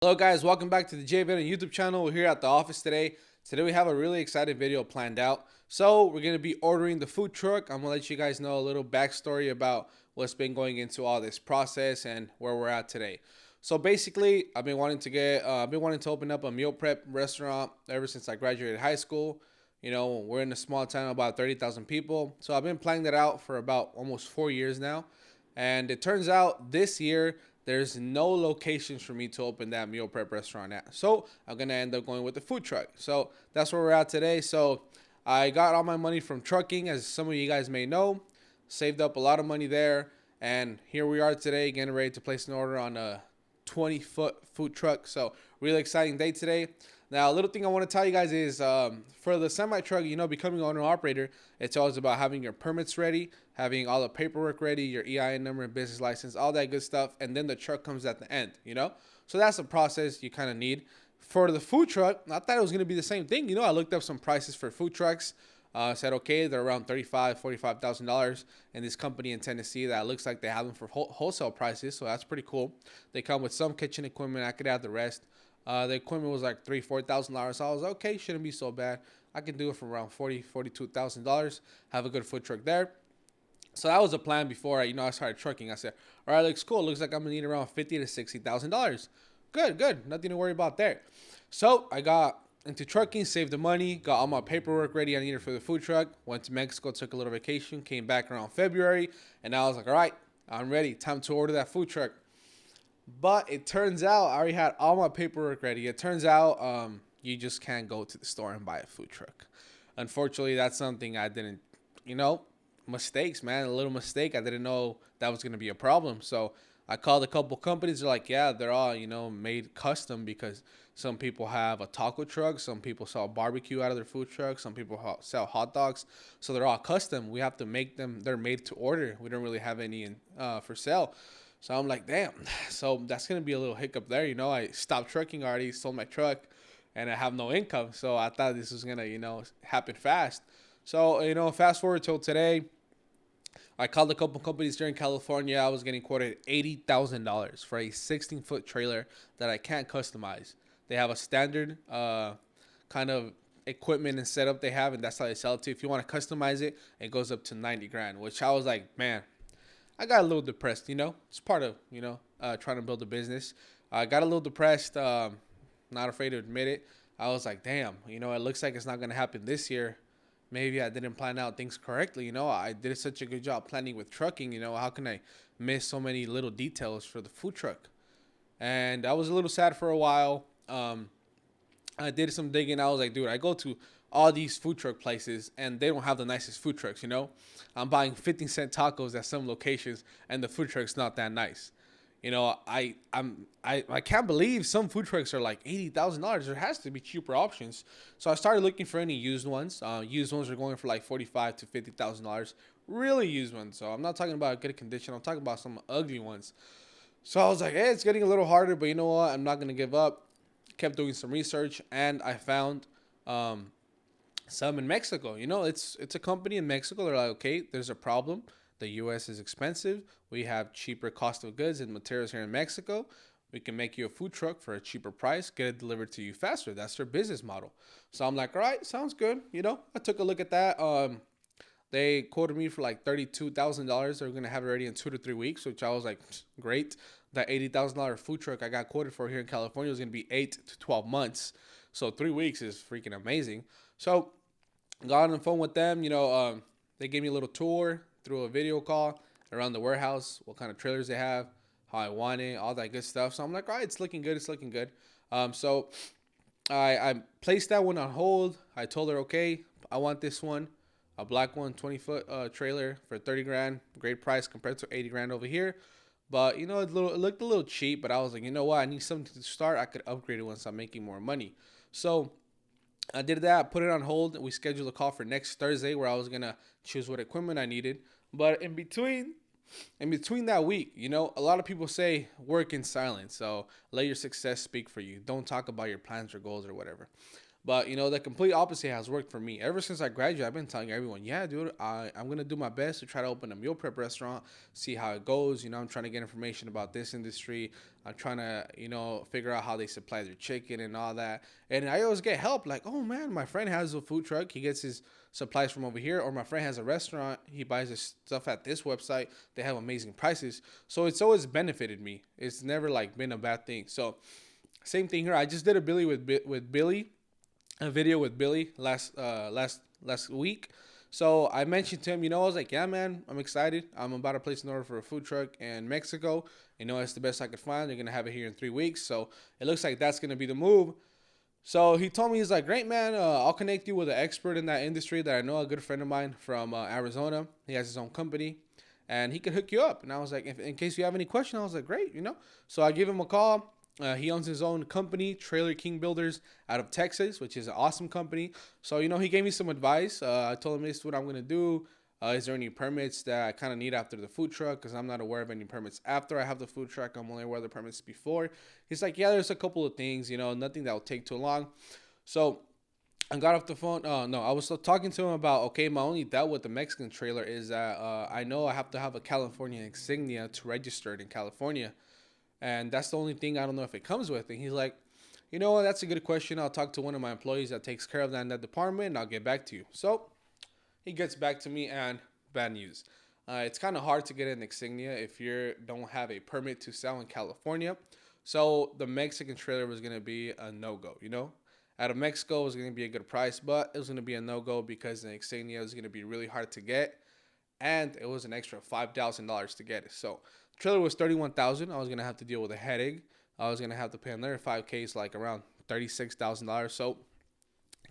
Hello guys, welcome back to the JVid YouTube channel. We're here at the office today. Today we have a really exciting video planned out. So we're going to be ordering the food truck. I'm going to let you guys know a little backstory about what's been going into all this process and where we're at today. So basically, I've been wanting to open up a meal prep restaurant ever since I graduated high school. You know, we're in a small town of about 30,000 people. So I've been planning that out for about almost 4 years now. And it turns out this year, there's no locations for me to open that meal prep restaurant at. So I'm going to end up going with the food truck. So that's where we're at today. So I got all my money from trucking, as some of you guys may know. Saved up a lot of money there. And here we are today, getting ready to place an order on a 20-foot food truck. So really exciting day today. Now, a little thing I want to tell you guys is for the semi-truck, you know, becoming owner-operator, it's always about having your permits ready, having all the paperwork ready, your EIN number and business license, all that good stuff, and then the truck comes at the end, you know? So that's the process you kind of need. For the food truck, I thought it was going to be the same thing. You know, I looked up some prices for food trucks. Said, okay, they're around $45,000 in this company in Tennessee that looks like they have them for wholesale prices, so that's pretty cool. They come with some kitchen equipment. I could add the rest. The equipment was like $4,000. So I was like, okay, shouldn't be so bad. I can do it for around $42,000. Have a good food truck there. So that was a plan before I started trucking. I said, all right, looks cool. Looks like I'm gonna need around $50,000 to $60,000. Good. Nothing to worry about there. So I got into trucking, saved the money, got all my paperwork ready I needed for the food truck. Went to Mexico, took a little vacation, came back around February, and I was like, all right, I'm ready. Time to order that food truck. But it turns out I already had all my paperwork ready. It turns out you just can't go to the store and buy a food truck. Unfortunately, that's something I didn't, mistakes, man. A little mistake. I didn't know that was going to be a problem. So I called a couple companies. They're like, yeah, they're all, made custom because some people have a taco truck. Some people sell barbecue out of their food truck. Some people sell hot dogs. So they're all custom. We have to make them. They're made to order. We don't really have any for sale. So I'm like, damn. So that's going to be a little hiccup there. I stopped trucking already, sold my truck, and I have no income. So I thought this was going to, happen fast. So, fast forward till today. I called a couple companies here in California. I was getting quoted $80,000 for a 16-foot trailer that I can't customize. They have a standard kind of equipment and setup they have, and that's how they sell it to. If you want to customize it, it goes up to 90 grand, which I was like, man, I got a little depressed, It's part of, trying to build a business. I got a little depressed, not afraid to admit it. I was like, damn, it looks like it's not going to happen this year. Maybe I didn't plan out things correctly. I did such a good job planning with trucking. How can I miss so many little details for the food truck? And I was a little sad for a while. I did some digging. I was like, dude, I go to all these food truck places and they don't have the nicest food trucks. I'm buying 15-cent tacos at some locations and the food truck's not that nice. I can't believe some food trucks are like $80,000. There has to be cheaper options. So I started looking for any used ones. Used ones are going for like $45,000 to $50,000. Really used ones. So I'm not talking about good condition. I'm talking about some ugly ones. So I was like, hey, it's getting a little harder, but you know what? I'm not gonna give up. Kept doing some research, and I found some in Mexico. It's a company in Mexico. They're like, okay, there's a problem. The U.S. is expensive. We have cheaper cost of goods and materials here in Mexico. We can make you a food truck for a cheaper price, get it delivered to you faster. That's their business model. So I'm like, all right, sounds good. I took a look at that. They quoted me for like $32,000. They're gonna have it ready in 2 to 3 weeks, which I was like, great. That $80,000 food truck I got quoted for here in California was gonna be 8 to 12 months. So 3 weeks is freaking amazing. So got on the phone with them. They gave me a little tour through a video call around the warehouse, what kind of trailers they have, how I want it, all that good stuff. So I'm like, all right, it's looking good. It's looking good. So I placed that one on hold. I told her, okay, I want this one, a black one, 20-foot trailer for 30 grand. Great price compared to 80 grand over here. But, it looked a little cheap, but I was like, you know what? I need something to start. I could upgrade it once I'm making more money. So I did that, put it on hold. We scheduled a call for next Thursday where I was going to choose what equipment I needed. But in between that week, a lot of people say work in silence. So let your success speak for you. Don't talk about your plans or goals or whatever. But you know, the complete opposite has worked for me. Ever since I graduated, I've been telling everyone, yeah, dude, I'm gonna do my best to try to open a meal prep restaurant, see how it goes. You know, I'm trying to get information about this industry. I'm trying to, you know, figure out how they supply their chicken and all that. And I always get help, like, oh man, my friend has a food truck. He gets his supplies from over here, or my friend has a restaurant. He buys his stuff at this website. They have amazing prices. So it's always benefited me. It's never like been a bad thing. So same thing here. I just did a Billy a video with Billy last week. So I mentioned to him, you know, I was like, yeah, man, I'm excited. I'm about to place an order for a food truck in Mexico. You know, it's the best I could find. They're gonna have it here in 3 weeks. So it looks like that's gonna be the move. So he told me, he's like, great, man. I'll connect you with an expert in that industry that I know, a good friend of mine from Arizona. He has his own company, and he could hook you up. And I was like, in case you have any question, I was like, great, you know. So I give him a call. He owns his own company, Trailer King Builders, out of Texas, which is an awesome company. So, you know, he gave me some advice. I told him, this is what I'm going to do. Is there any permits that I kind of need after the food truck? Because I'm not aware of any permits after I have the food truck. I'm only aware of the permits before. He's like, yeah, there's a couple of things, you know, nothing that will take too long. So I got off the phone. No, I was still talking to him about, okay, my only doubt with the Mexican trailer is that I know I have to have a California insignia to register it in California. And that's the only thing I don't know if it comes with. And he's like, you know what, that's a good question. I'll talk to one of my employees that takes care of that in that department, and I'll get back to you. So he gets back to me, and bad news. It's kind of hard to get an insignia if you don't have a permit to sell in California. So the Mexican trailer was going to be a no-go, you know? Out of Mexico, it was going to be a good price, but it was going to be a no-go because the insignia was going to be really hard to get, and it was an extra $5,000 to get it. So the trailer was $31,000. I was going to have to deal with a headache. I was going to have to pay another $5K, like around $36,000. So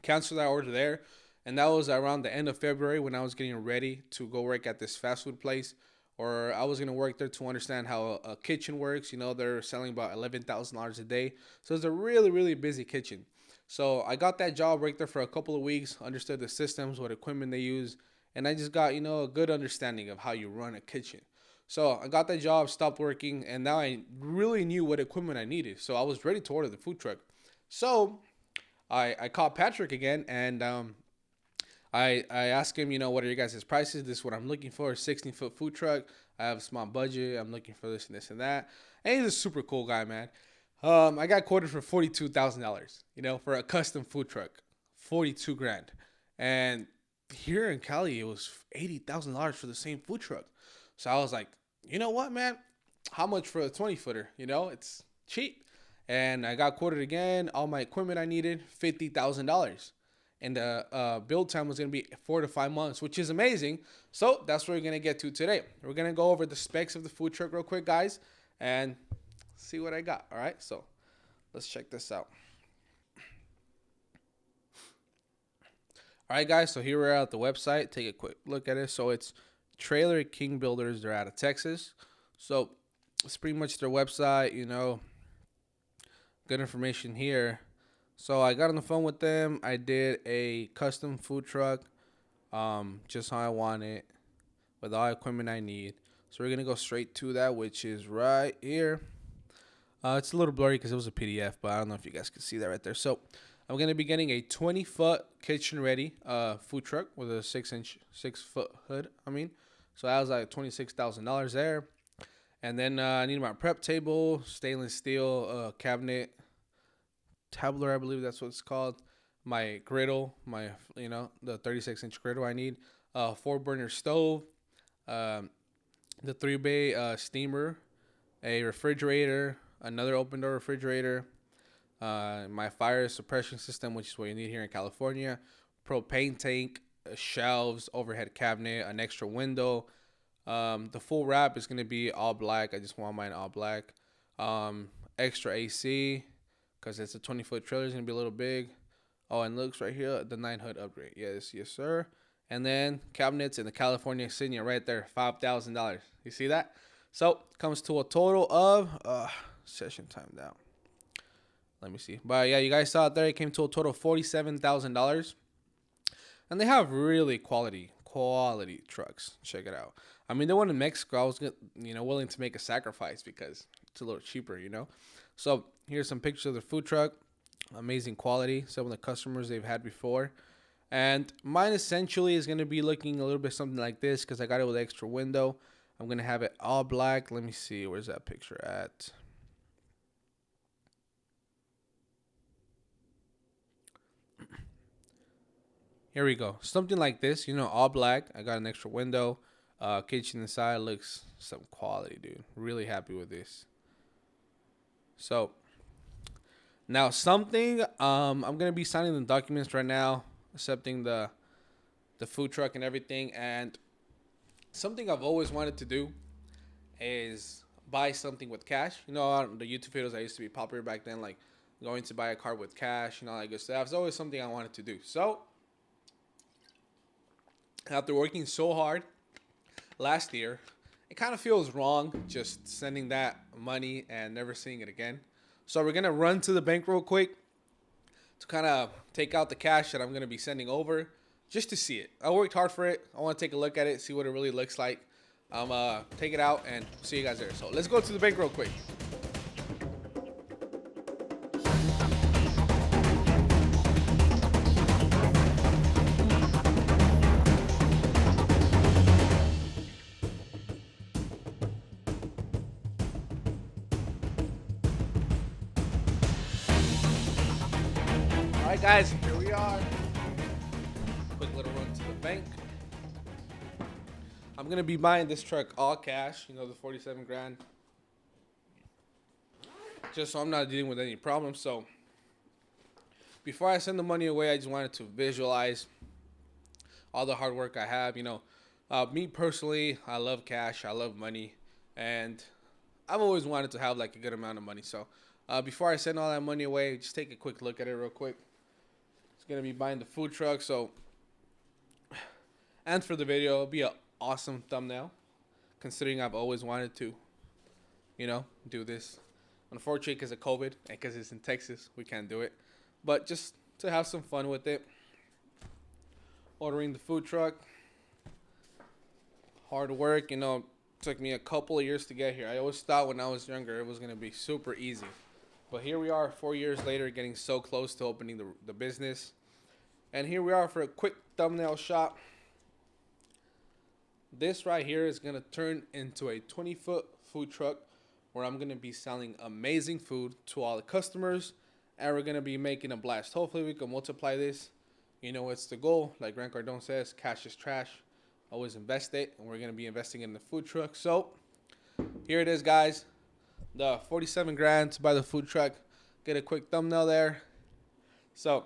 cancel that order there. And that was around the end of February when I was getting ready to go work at this fast food place, or I was going to work there to understand how a kitchen works. You know, they're selling about $11,000 a day. So it's a really, really busy kitchen. So I got that job, worked there for a couple of weeks, understood the systems, what equipment they use, and I just got, you know, a good understanding of how you run a kitchen. So I got that job, stopped working, and now I really knew what equipment I needed. So I was ready to order the food truck. So I called Patrick again, and I asked him, you know, what are your guys' prices? This is what I'm looking for, a 16-foot food truck. I have a small budget. I'm looking for this and this and that. And he's a super cool guy, man. I got quoted for $42,000, you know, for a custom food truck, 42 grand. And here in Cali, it was $80,000 for the same food truck. So I was like, you know what, man? How much for a 20-footer? You know, it's cheap. And I got quoted again. All my equipment I needed, $50,000. And the build time was going to be 4 to 5 months, which is amazing. So that's what we're going to get to today. We're going to go over the specs of the food truck real quick, guys, and see what I got. All right, so let's check this out. All right, guys, so here we're at the website. Take a quick look at it. So it's Trailer King Builders. They're out of Texas. So it's pretty much their website, you know, good information here. So I got on the phone with them. I did a custom food truck, just how I want it, with all equipment I need. So we're going to go straight to that, which is right here. It's a little blurry because it was a PDF, but I don't know if you guys can see that right there. So I'm going to be getting a 20-foot kitchen-ready food truck with a 6-foot hood, So that was like $26,000 there. And then I need my prep table, stainless steel cabinet, tabler, I believe that's what it's called. My griddle, the 36-inch griddle I need. 4-burner stove, the 3-bay steamer, a refrigerator, another open door refrigerator, my fire suppression system, which is what you need here in California, propane tank, shelves, overhead cabinet, an extra window. The full wrap is going to be all black. I just want mine all black. Extra AC, because it's a 20-foot trailer. It's going to be a little big. Oh, and looks right here, the 9-hood upgrade. Yes, sir. And then cabinets in the California insignia right there, $5,000. You see that? So comes to a total of session time down. Let me see. But yeah, you guys saw it there. It came to a total of $47,000. And they have really quality trucks. Check it out. I mean, the one in Mexico, I was willing to make a sacrifice because it's a little cheaper, you know. So here's some pictures of the food truck. amazing quality. Some of the customers they've had before. And mine essentially is going to be looking a little bit something like this because I got it with extra window. I'm going to have it all black. Let me see. Where's that picture at? Here we go. Something like this, all black. I got an extra window. Kitchen inside looks some quality, dude. Really happy with this. So now something, I'm going to be signing the documents right now, accepting the food truck and everything. And something I've always wanted to do is buy something with cash. The YouTube videos I used to be popular back then, like going to buy a car with cash and all that good stuff. It's always something I wanted to do. So after working so hard last year, it kind of feels wrong just sending that money and never seeing it again. So we're going to run to the bank real quick to kind of take out the cash that I'm going to be sending over just to see it. I worked hard for it. I want to take a look at it, see what it really looks like. Take it out and see you guys there. So let's go to the bank real quick. All right, guys, here we are. Quick little run to the bank. I'm going to be buying this truck all cash, the 47 grand. Just so I'm not dealing with any problems. So before I send the money away, I just wanted to visualize all the hard work I have. Me personally, I love cash. I love money. And I've always wanted to have like a good amount of money. So before I send all that money away, just take a quick look at it real quick. It's going to be buying the food truck. So, and for the video, it'll be an awesome thumbnail, considering I've always wanted to, do this. Unfortunately, because of COVID and because it's in Texas, we can't do it. But just to have some fun with it. Ordering the food truck. Hard work, took me a couple of years to get here. I always thought when I was younger it was going to be super easy. But here we are 4 years later, getting so close to opening the business. And here we are for a quick thumbnail shot. This right here is going to turn into a 20-foot food truck where I'm going to be selling amazing food to all the customers. And we're going to be making a blast. Hopefully we can multiply this. It's the goal. Like Grant Cardone says, cash is trash. Always invest it. And we're going to be investing in the food truck. So here it is, guys. The 47 grand to buy the food truck. Get a quick thumbnail there. So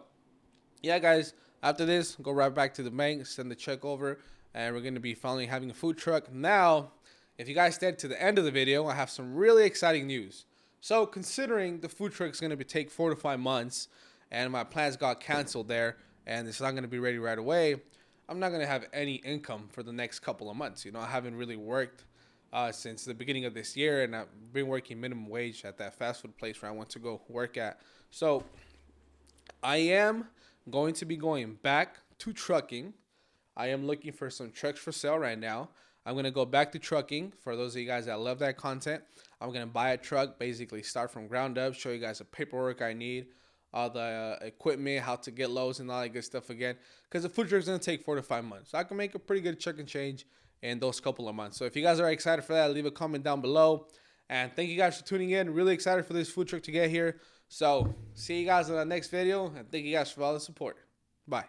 yeah, guys, after this, go right back to the bank, send the check over, and we're going to be finally having a food truck. Now, if you guys stayed to the end of the video, I have some really exciting news. So considering the food truck is going to take 4 to 5 months, and my plans got canceled there, and it's not going to be ready right away, I'm not going to have any income for the next couple of months. I haven't really worked since the beginning of this year, and I've been working minimum wage at that fast food place where I went to go work at. So I am going to be going back to trucking. I am looking for some trucks for sale right now. I'm going to go back to trucking. For those of you guys that love that content, I'm going to buy a truck, basically start from ground up, show you guys the paperwork I need, all the equipment, how to get loads and all that good stuff again. Because the food truck is going to take 4 to 5 months. So I can make a pretty good chuck and change in those couple of months. So if you guys are excited for that, leave a comment down below. And thank you guys for tuning in. Really excited for this food truck to get here. So see you guys in the next video. And thank you guys for all the support. Bye.